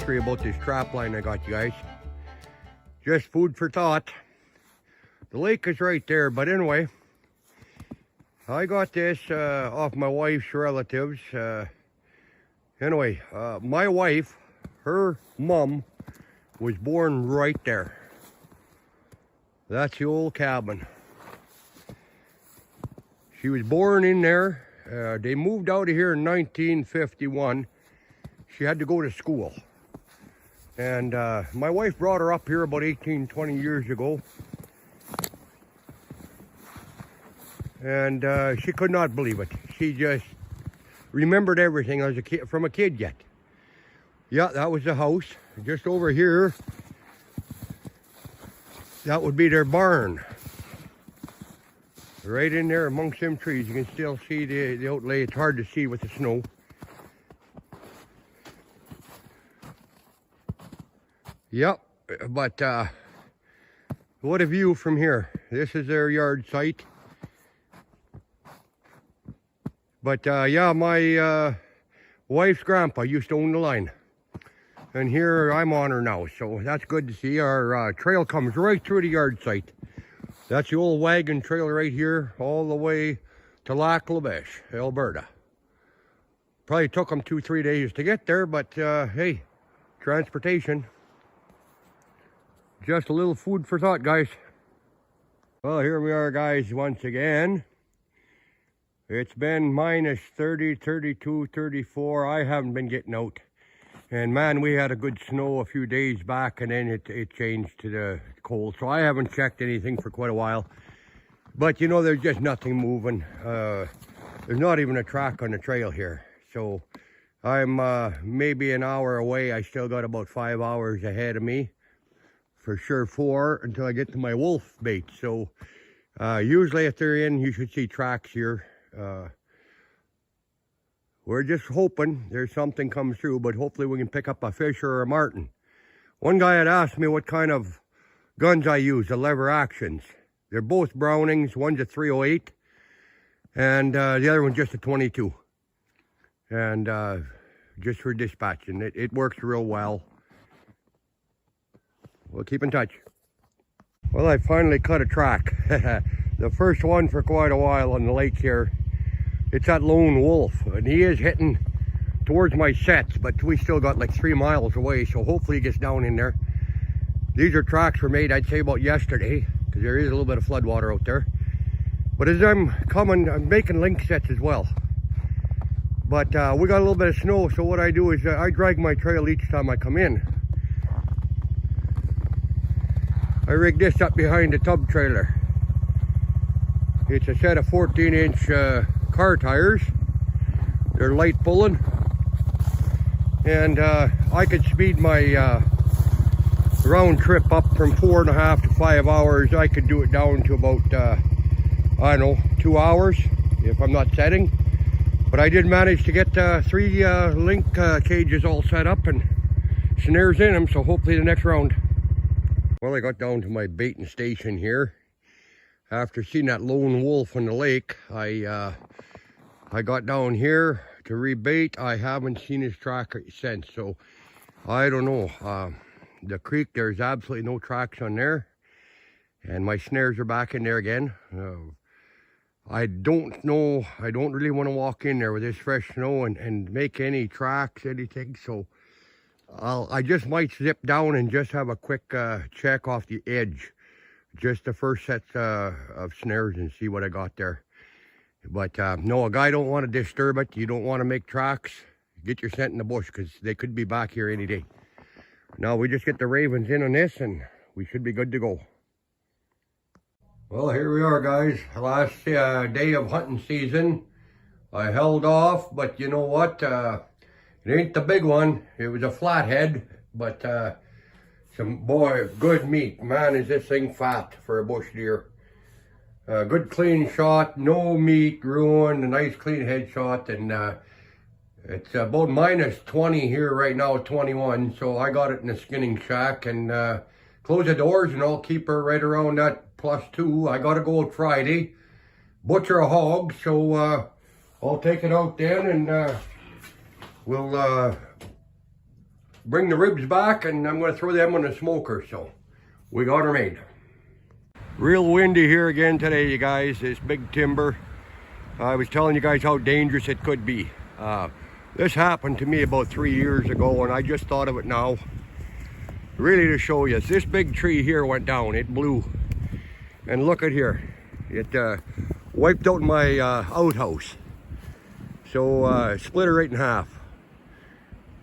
mystery about this trapline I got, you guys. Just food for thought. The lake is right there, but anyway, I got this off my wife's relatives. My wife, her mom, was born right there. That's the old cabin. She was born in there. They moved out of here in 1951. She had to go to school. And my wife brought her up here about 20 years ago. And she could not believe it. She just remembered everything as a kid, from a kid yet. Yeah, that was the house. Just over here, that would be their barn. Right in there amongst them trees. You can still see the outlay. It's hard to see with the snow. Yep, but what a view from here. This is their yard site. But yeah, my wife's grandpa used to own the line. And here I'm on her now, so that's good to see. Our trail comes right through the yard site. That's the old wagon trail right here, all the way to Lac La Biche, Alberta. Probably took them 2-3 days to get there, but hey, transportation. Just a little food for thought, guys. Well, here we are, guys, once again. It's been minus 30, 32, 34. I haven't been getting out. And man, we had a good snow a few days back, and then it changed to the cold. So I haven't checked anything for quite a while. But you know, there's just nothing moving. There's not even a track on the trail here. So I'm maybe an hour away. I still got about 5 hours ahead of me. For sure 4 until I get to my wolf bait. So usually if they're in, you should see tracks here. We're just hoping there's something comes through, but hopefully we can pick up a fish or a marten. One guy had asked me what kind of guns I use, the lever actions. They're both Brownings. One's a 308 and the other one's just a 22. And just for dispatching. It works real well. We'll keep in touch. Well, I finally cut a track. The first one for quite a while on the lake here. It's that lone wolf, and he is hitting towards my sets, but we still got like 3 miles away, so hopefully he gets down in there. These are tracks were made, I'd say, about yesterday, because there is a little bit of flood water out there. But as I'm coming, I'm making link sets as well. But we got a little bit of snow, so what I do is I drag my trail each time I come in. I rigged this up behind the tub trailer. It's a set of 14-inch car tires. They're light pulling, and I could speed my round trip up from 4.5 to 5 hours. I could do it down to about I don't know, 2 hours if I'm not setting. But I did manage to get 3 link cages all set up and snares in them, so hopefully the next round. Well, I got down to my baiting station here. After seeing that lone wolf on the lake, I got down here to rebait. I haven't seen his track since, so I don't know. The creek, there's absolutely no tracks on there, and my snares are back in there again. I don't know. I don't really want to walk in there with this fresh snow and make any tracks, anything. So I just might zip down and just have a quick check off the edge. Just the first set of snares and see what I got there. But no, a guy don't want to disturb it. You don't want to make tracks. Get your scent in the bush, because they could be back here any day. Now we just get the ravens in on this and we should be good to go. Well, here we are, guys. Last day of hunting season. I held off, but you know what? It ain't the big one. It was a flathead, but some, boy, good meat. Man, is this thing fat for a bush deer. Good clean shot, no meat ruined, a nice clean head shot, and it's about minus 20 here right now, 21, so I got it in a skinning shack, and close the doors and I'll keep her right around that +2. I gotta go out Friday, butcher a hog, so I'll take it out then, and we'll bring the ribs back, and I'm going to throw them on the smoker. So we got her made. Real windy here again today, you guys. This big timber. I was telling you guys how dangerous it could be. This happened to me about 3 years ago, and I just thought of it now. Really to show you. This big tree here went down. It blew. And look at here. It wiped out my outhouse. So split it right in half.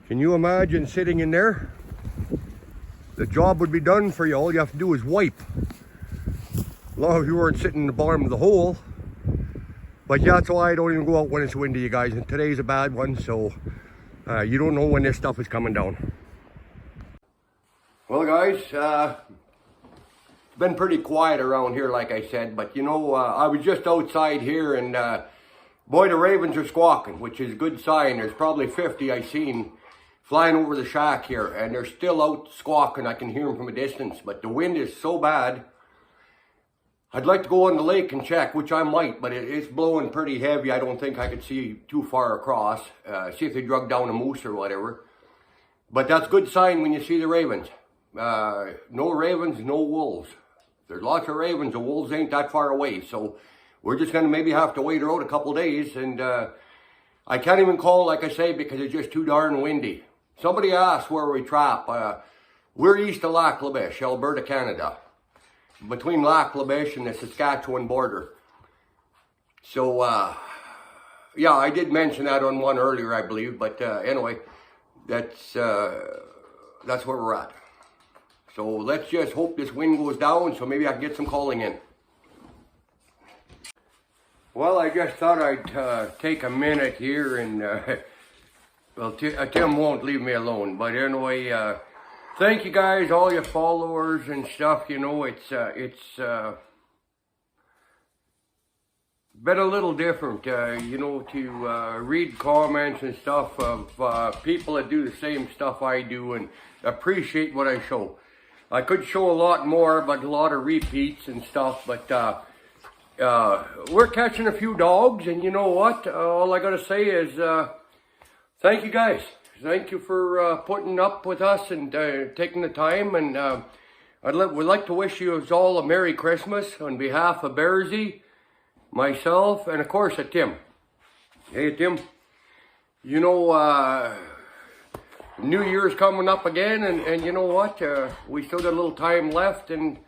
Can you imagine sitting in there? The job would be done for you. All you have to do is wipe. As long as you weren't sitting in the bottom of the hole. But yeah, that's why I don't even go out when it's windy, you guys. And today's a bad one, so you don't know when this stuff is coming down. Well, guys, it's been pretty quiet around here, like I said. But you know, I was just outside here, and boy, the ravens are squawking, which is a good sign. There's probably 50 I seen flying over the shack here, and they're still out squawking. I can hear them from a distance, but the wind is so bad. I'd like to go on the lake and check, which I might, but it's blowing pretty heavy. I don't think I could see too far across. See if they drug down a moose or whatever. But that's a good sign when you see the ravens. No ravens, no wolves. There's lots of ravens. The wolves ain't that far away. So we're just going to maybe have to wait around a couple days. And I can't even call, like I say, because it's just too darn windy. Somebody asked where we trap. We're east of Lac La Biche, Alberta, Canada. Between Lac La Biche and the Saskatchewan border. So, yeah, I did mention that on one earlier, I believe. But anyway, that's where we're at. So let's just hope this wind goes down so maybe I can get some calling in. Well, I just thought I'd take a minute here and, well, Tim won't leave me alone. But anyway, thank you guys, all your followers and stuff. You know, it's been a little different, you know, to read comments and stuff of people that do the same stuff I do and appreciate what I show. I could show a lot more, but a lot of repeats and stuff, but we're catching a few dogs, and you know what? All I gotta say is thank you guys. Thank you for putting up with us and taking the time, and would like to wish you all a Merry Christmas on behalf of Bearsy, myself, and of course Tim. Hey Tim, you know, New Year's coming up again, and you know what? We still got a little time left, and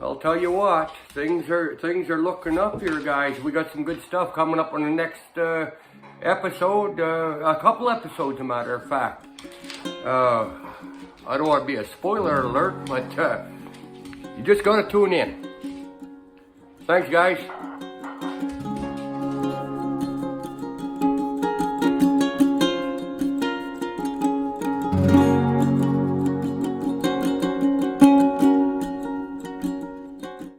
I'll tell you what, things are looking up here, guys. We got some good stuff coming up on the next episode, a couple episodes, as a matter of fact. I don't want to be a spoiler alert, but you just gotta tune in. Thanks, guys.